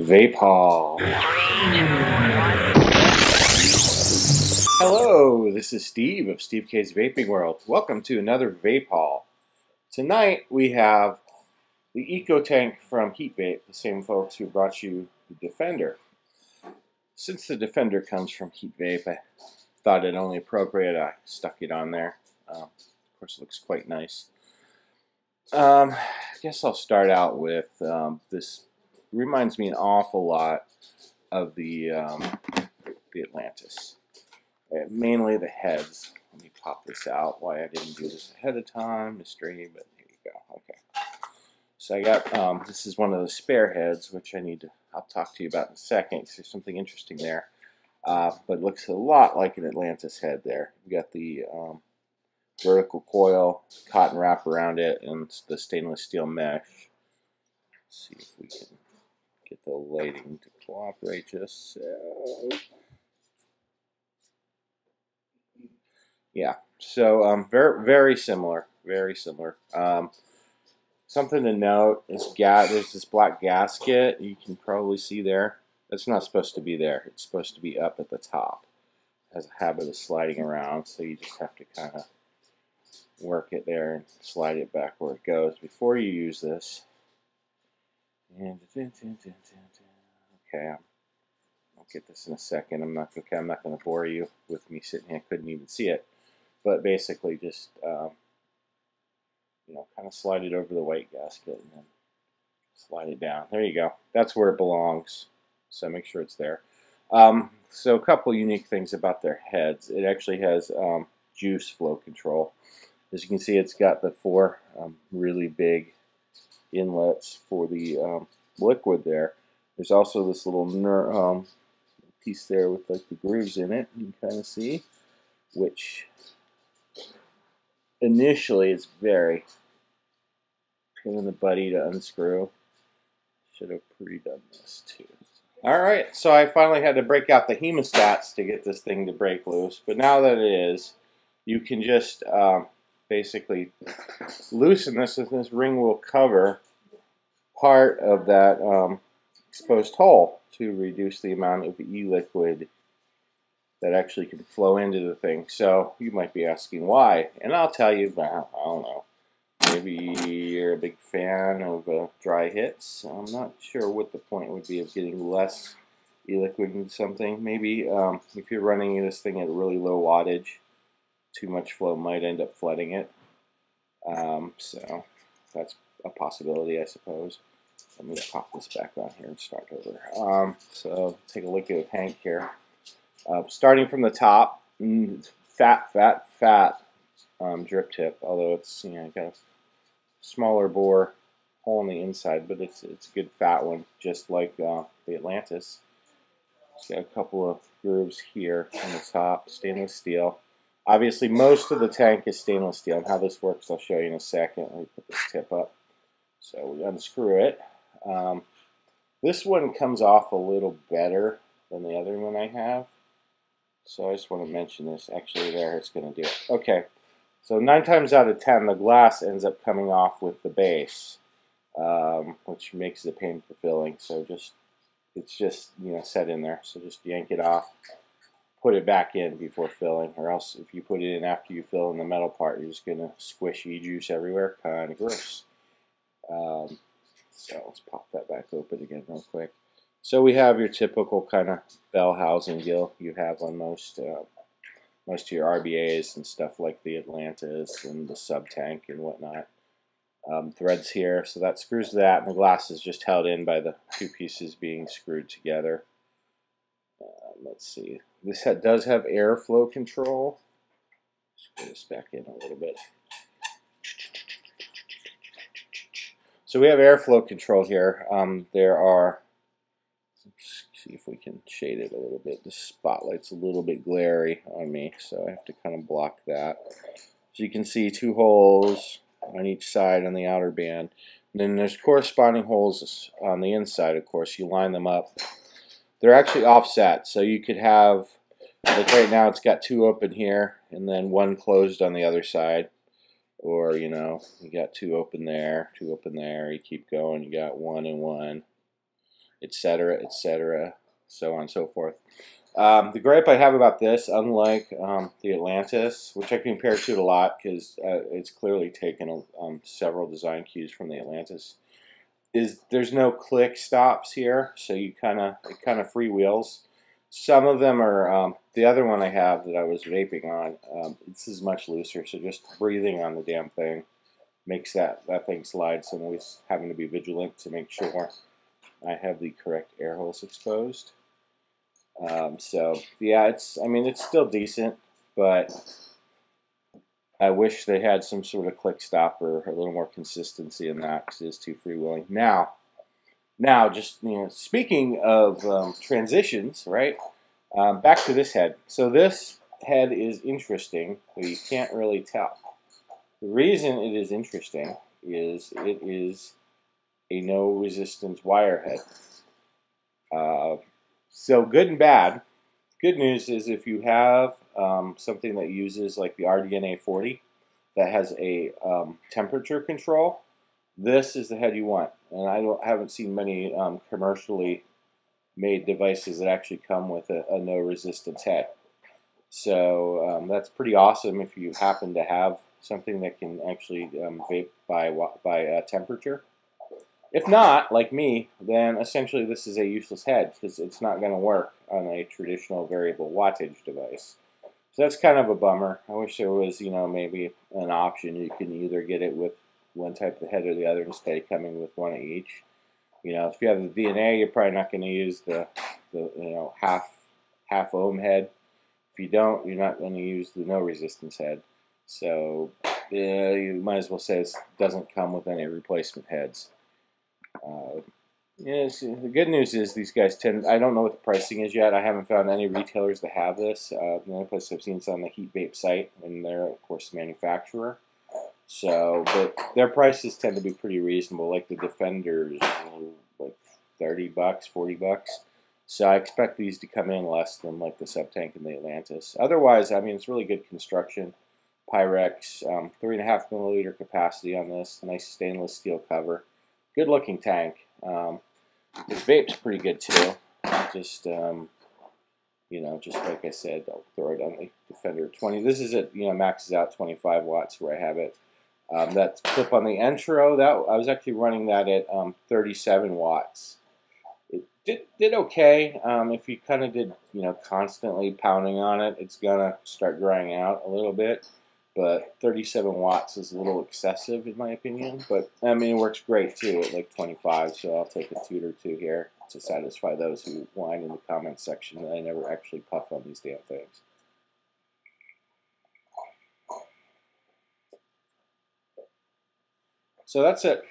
Vape Haul. Hello, this is Steve of Steve K's Vaping World. Welcome to another Vape Haul. Tonight we have the Ecotank from HeatVape, the same folks who brought you the Defender. Since the Defender comes from HeatVape, I thought it only appropriate I stuck it on there. Of course, it looks quite nice. I guess I'll start out with this. Reminds me an awful lot of the Atlantis. Mainly the heads. Let me pop this out. Why I didn't do this ahead of time, mystery, but here you go. Okay. So I got, this is one of the spare heads, which I'll talk to you about in a second, because there's something interesting there. But it looks a lot like an Atlantis head there. You got the vertical coil, cotton wrap around it, and the stainless steel mesh. Let's see if we can get the lighting to cooperate just so. Yeah, so very similar, very similar. Something to note is there's this black gasket you can probably see there. It's not supposed to be there. It's supposed to be up at the top. It has a habit of sliding around, so you just have to kind of work it there and slide it back where it goes before you use this. And okay, I'll get this in a second. I'm not going to bore you with me sitting here. I couldn't even see it, but basically just you know, kind of slide it over the white gasket and then slide it down. There you go. That's where it belongs. So make sure it's there. So a couple unique things about their heads. It actually has juice flow control. As you can see, it's got the four really big inlets for the liquid there. There's also this little piece there with like the grooves in it. You can kind of see, which initially is very pain in the buddy to unscrew. Should have pre-done this too. Alright, so I finally had to break out the hemostats to get this thing to break loose, but now that it is, you can just basically loosen this, and this ring will cover part of that exposed hole to reduce the amount of e-liquid that actually can flow into the thing. So you might be asking why, and I'll tell you, well, I don't know. Maybe you're a big fan of dry hits. I'm not sure what the point would be of getting less e-liquid into something. Maybe if you're running this thing at a really low wattage, too much flow might end up flooding it. So that's a possibility, I suppose. Let me pop this back on here and start over. So take a look at Hank here. Starting from the top, fat drip tip. Although it's, you know, got a smaller bore hole on the inside, but it's a good fat one, just like the Atlantis. It's got a couple of grooves here on the top, stainless steel. Obviously, most of the tank is stainless steel, and how this works I'll show you in a second. Let me put this tip up. So we unscrew it. This one comes off a little better than the other one I have. So I just want to mention this. Actually, there, it's going to do it. Okay, so 9 times out of 10, the glass ends up coming off with the base, which makes it a pain for filling. So it's just, you know, set in there. So just yank it off. Put it back in before filling, or else if you put it in after you fill in the metal part, you're just going to squish e-juice everywhere. Kind of gross. So let's pop that back open again real quick. So we have your typical kind of bell housing deal you have on most of your RBAs and stuff like the Atlantis and the sub-tank and whatnot. Threads here, so that screws that, and the glass is just held in by the two pieces being screwed together. Let's see. This head does have airflow control. Let's put this back in a little bit. So we have airflow control here. There are, let's see if we can shade it a little bit. The spotlight's a little bit glary on me, so I have to kind of block that. So you can see 2 holes on each side on the outer band. And then there's corresponding holes on the inside, of course. You line them up. They're actually offset, so you could have, like right now it's got 2 open here and then 1 closed on the other side. Or, you know, you got 2 open there, 2 open there, you keep going, you got 1 and 1. etc., etc., so on and so forth. The gripe I have about this, unlike the Atlantis, which I compare to it a lot because it's clearly taken several design cues from the Atlantis, is there's no click stops here, so it kind of freewheels. Some of them are, the other one I have that I was vaping on, this is much looser, so just breathing on the damn thing makes that thing slide, so I'm always having to be vigilant to make sure I have the correct air holes exposed. So yeah, it's still decent, but I wish they had some sort of click stop or a little more consistency in that, because it is too freewheeling. Now, just speaking of transitions, right? Back to this head. So this head is interesting, but you can't really tell. The reason it is interesting is it is a no resistance wire head. So good and bad. Good news is if you have something that uses like the RDNA 40 that has a temperature control, this is the head you want. And I haven't seen many commercially made devices that actually come with a no resistance head. So that's pretty awesome if you happen to have something that can actually vape by temperature. If not, like me, then essentially this is a useless head because it's not going to work on a traditional variable wattage device. So that's kind of a bummer. I wish there was, maybe an option. You can either get it with one type of head or the other instead of coming with one of each. If you have the DNA, you're probably not going to use the half ohm head. If you don't, you're not going to use the no resistance head. So you might as well say it doesn't come with any replacement heads. Yes, the good news is these guys I don't know what the pricing is yet. I haven't found any retailers that have this. The only place I've seen is on the HeatVape site, and they're, of course, the manufacturer. So, but their prices tend to be pretty reasonable, like the Defenders, like $30, $40. So I expect these to come in less than like the Subtank and the Atlantis. Otherwise, it's really good construction. Pyrex, 3.5 milliliter capacity on this, nice stainless steel cover. Good looking tank. This vape's pretty good too. Just just like I said, I'll throw it on the Defender 20. This is it. Maxes out 25 watts where I have it. That clip on the intro, that I was actually running that at 37 watts. It did okay. If you kind of did constantly pounding on it, it's gonna start drying out a little bit. But 37 watts is a little excessive in my opinion. But it works great too at like 25. So I'll take a toot or two here to satisfy those who whine in the comments section that I never actually puff on these damn things. So that's at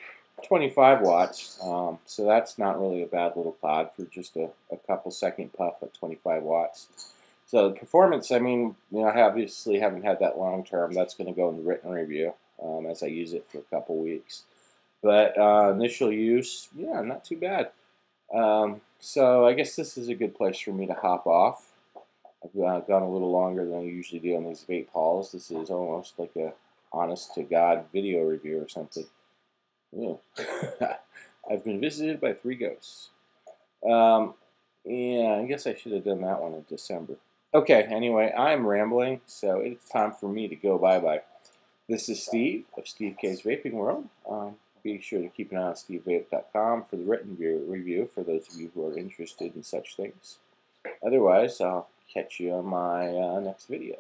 25 watts. So that's not really a bad little cloud for just a couple second puff at 25 watts. So the performance, I obviously haven't had that long term. That's going to go in the written review as I use it for a couple weeks. But initial use, yeah, not too bad. So I guess this is a good place for me to hop off. I've gone a little longer than I usually do on these vape hauls. This is almost like a honest-to-God video review or something. Yeah. I've been visited by 3 ghosts. Yeah, I guess I should have done that one in December. Okay, anyway, I'm rambling, so it's time for me to go bye-bye. This is Steve of Steve K's Vaping World. Be sure to keep an eye on stevevape.com for the written review for those of you who are interested in such things. Otherwise, I'll catch you on my next video.